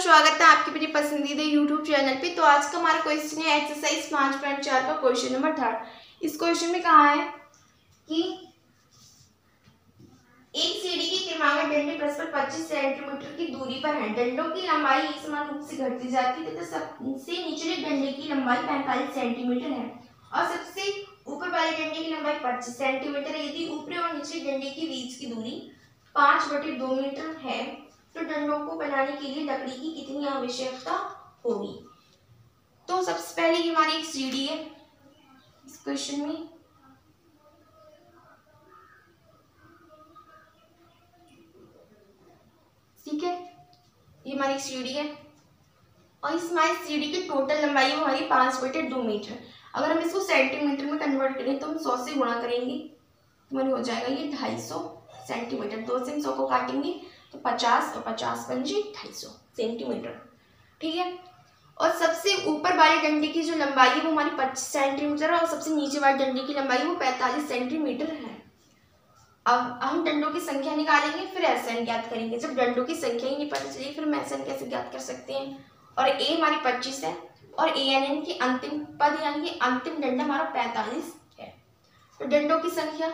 स्वागत है आपके मेरे पसंदीदा यूट्यूब चैनल पे। तो आज का हमारा क्वेश्चन है एक्सरसाइज 5.4 का क्वेश्चन नंबर 3। इस क्वेश्चन में कहा है कि एक सीढ़ी के क्रमागत डंडे परस्पर 25 सेंटीमीटर की दूरी पर हैं। डंडों की लंबाई समान रूप से घटती जाती है तथा सबसे निचले डंडे की लंबाई 45 सेंटीमीटर है और सबसे ऊपर वाले डंडे की लंबाई 25 सेंटीमीटर है। यदि ऊपरी और निचले डंडे के बीच की दूरी 5/2 मीटर है तो डंडों को बनाने के लिए लकड़ी की कितनी आवश्यकता होगी। तो सबसे पहले ये हमारी एक सीढ़ी है इस क्वेश्चन में, ठीक है। ये हमारी सीढ़ी है और इस हमारी सीढ़ी की टोटल लंबाई है हमारी 5/2 मीटर। अगर हम इसको सेंटीमीटर में कन्वर्ट करें तो हम 100 से गुणा करेंगे तो हमारी हो जाएगा ये 250 सेंटीमीटर। 2 से हम 100 को काटेंगे तो 50 और 50 पंजे 250 सेंटीमीटर, ठीक है। और सबसे ऊपर वाले डंडे की जो लंबाई है वो हमारी 25 सेंटीमीटर है और सबसे नीचे वाले डंडे की लंबाई वो 45 सेंटीमीटर है। अब हम डंडों की संख्या निकालेंगे फिर एसएन ज्ञात करेंगे। जब डंडों की संख्या ही नहीं पता चली फिर हम एसएन कैसे ज्ञात कर सकते हैं। और ए हमारी 25 है और एएनएन की अंतिम पद यानी कि अंतिम डंडा हमारा 45 है। तो डंडों की संख्या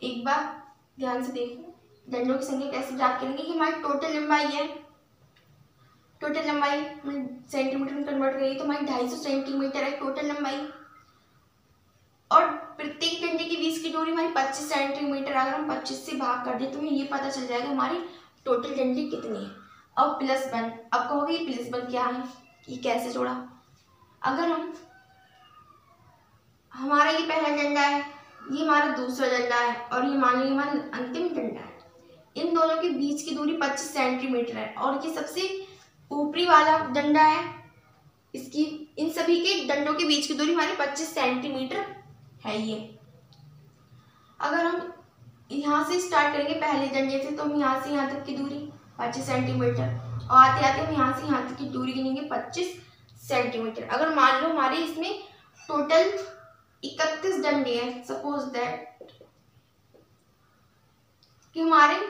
एक बार ध्यान से देखो, डंडों की संख्या कैसे ज्ञात करेंगे कि हमारी टोटल लंबाई है, टोटल लंबाई सेंटीमीटर में कन्वर्ट करेंगे तो हमारी 250 सेंटीमीटर है टोटल लंबाई। और प्रत्येक डंडे के बीच की दूरी हमारी 25 सेंटीमीटर। अगर हम 25 से भाग कर दें तो हमें ये पता चल जाएगा हमारी टोटल डंडे कितनी है। अब +1, अब कहोगे ये +1 क्या है, ये कैसे जोड़ा। अगर हम हमारा ये पहला डंडा है, ये हमारा दूसरा डंडा है और ये मान लीजिए हमारा अंतिम डंडा है। इन दोनों के बीच की दूरी 25 सेंटीमीटर है और ये सबसे ऊपरी वाला डंडा है। इसकी इन सभी के डंडों के बीच की दूरी हमारी 25 सेंटीमीटर है। ये अगर हम यहाँ से स्टार्ट करेंगे पहले डंडे से तो हम यहाँ से यहाँ तक की दूरी 25 सेंटीमीटर और आते आते हम यहाँ से यहाँ तक की दूरी गिनेंगे 25 सेंटीमीटर। अगर मान लो हमारे इसमें टोटल 31 डंडे हैं, सपोज दैट कि हमारे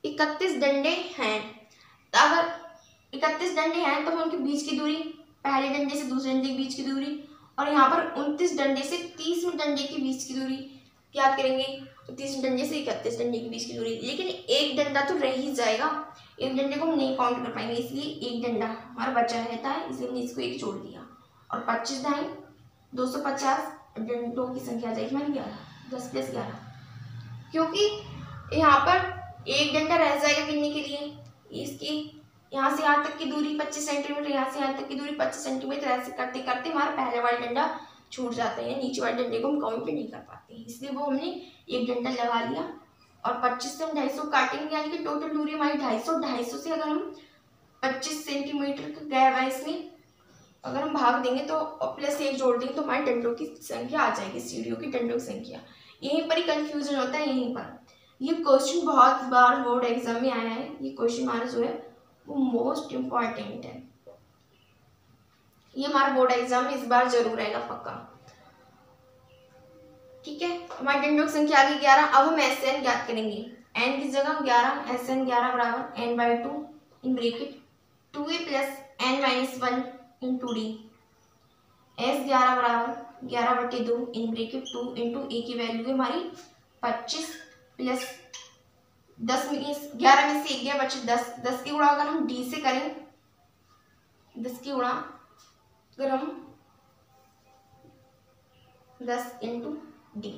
31 डंडे हैं, तो अगर 31 डंडे हैं तो हम उनके बीच की दूरी पहले डंडे से दूसरे डंडे के बीच की दूरी और यहाँ पर 29 डंडे से 30वें डंडे के बीच की दूरी क्या करेंगे तो 30 डंडे से 31 डंडे के बीच की दूरी। लेकिन एक डंडा तो रह ही जाएगा, एक डंडे को हम नहीं काउंट कर पाएंगे, इसलिए एक डंडा हमारा बचा रहता है, इसलिए हमने इसको एक जोड़ दिया। और 25 ढाई 250 डंडों की संख्या आ जाएगी हमारी 11, 10 + 11, क्योंकि यहाँ पर एक डंडा रह जाएगा गिनने के लिए। इसकी यहाँ से यहाँ तक की दूरी 25 सेंटीमीटर, यहाँ से यहाँ तक की दूरी 25 सेंटीमीटर, ऐसे करते करते हमारा पहले वाला डंडा छूट जाता है, नीचे वाले डंडे को हम काउंट नहीं कर पाते, इसलिए वो हमने एक डंडा लगा लिया। और 25 से हम 250 काटेंगे यानी कि टोटल दूरी हमारी 250 से अगर हम 25 सेंटीमीटर का गैप है इसमें अगर हम भाग देंगे तो +1 जोड़ देंगे तो हमारे डंडों की संख्या आ जाएगी, सीढ़ियों की डंडों की संख्या। यहीं पर ही कंफ्यूजन होता है, यहीं पर। ये क्वेश्चन बहुत बार बोर्ड एग्जाम में आया है, ये क्वेश्चन हमारा जो है वो मोस्ट इम्पॉर्टेंट है। ये हमारा बोर्ड एग्जाम में इस बार जरूर आएगा पक्का, ठीक है। हमारी डंडों की संख्या आ गई 11। अब हम एसएन ज्ञात करेंगे, एन की जगह 11, एसएन 11 बराबर n/2 in bracket 2a + n-1 × d, S 11 बराबर 11/2 इन ब्रैकेट 2 × a की वैल्यू है हमारी 25 + 10 में 11 में से 1 गया बचे 10। 10 की गुणा अगर हम डी से करें, 10 की गुणा अगर हम 10 × डी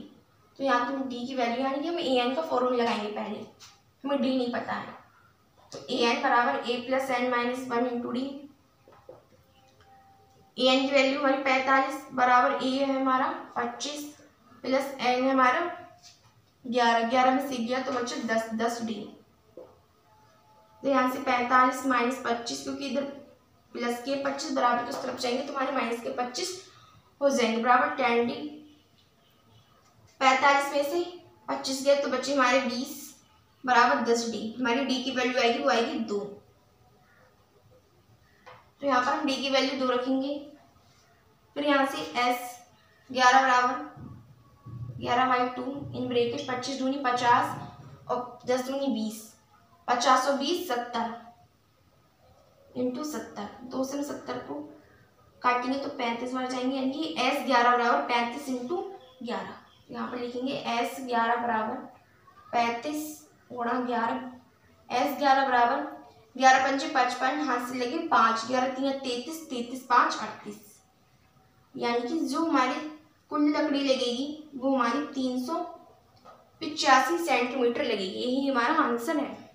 तो यहाँ पे डी की वैल्यू यानी कि हम ए एन का फॉर्मूला लगाएंगे, पहले हमें डी नहीं पता है तो ए एन बराबर a + n-1 × D. A N की वैल्यू हमारी 45 बराबर ए है हमारा 25 + n है हमारा 11, 11 में से गया तो बच्चे 10, 10 डी। तो यहाँ से 45 - 25 क्योंकि इधर प्लस के 25 बराबर की तरफ जाएंगे तो हमारे माइनस के 25 हो जाएंगे बराबर 10 डी। 45 में से 25 गए तो बच्चे हमारे 20 बराबर 10 डी। हमारी डी की वैल्यू आएगी वो आएगी 2। तो यहाँ पर हम डी की वैल्यू 2 रखेंगे। फिर यहाँ से एस 11 बराबर 11/2 इन ब्रैकेट 25 दूनी 50 और 10 दूनी 20, 50 और 20 70, इंटू 70, 2 से 70 को काटेंगे तो 35 बार जाएंगे, यानी कि S11 बराबर 35 इंटू 11। यहाँ पर लिखेंगे S11 बराबर 35 गुणा 11, S11 बराबर 11 पंचे 55, हाथ से लगे 5, 11 3 33, 33 5 38, यानी कि जो हमारी कुल लकड़ी लगेगी वो हमारी 385 सेंटीमीटर लगेगी। यही हमारा आंसर है।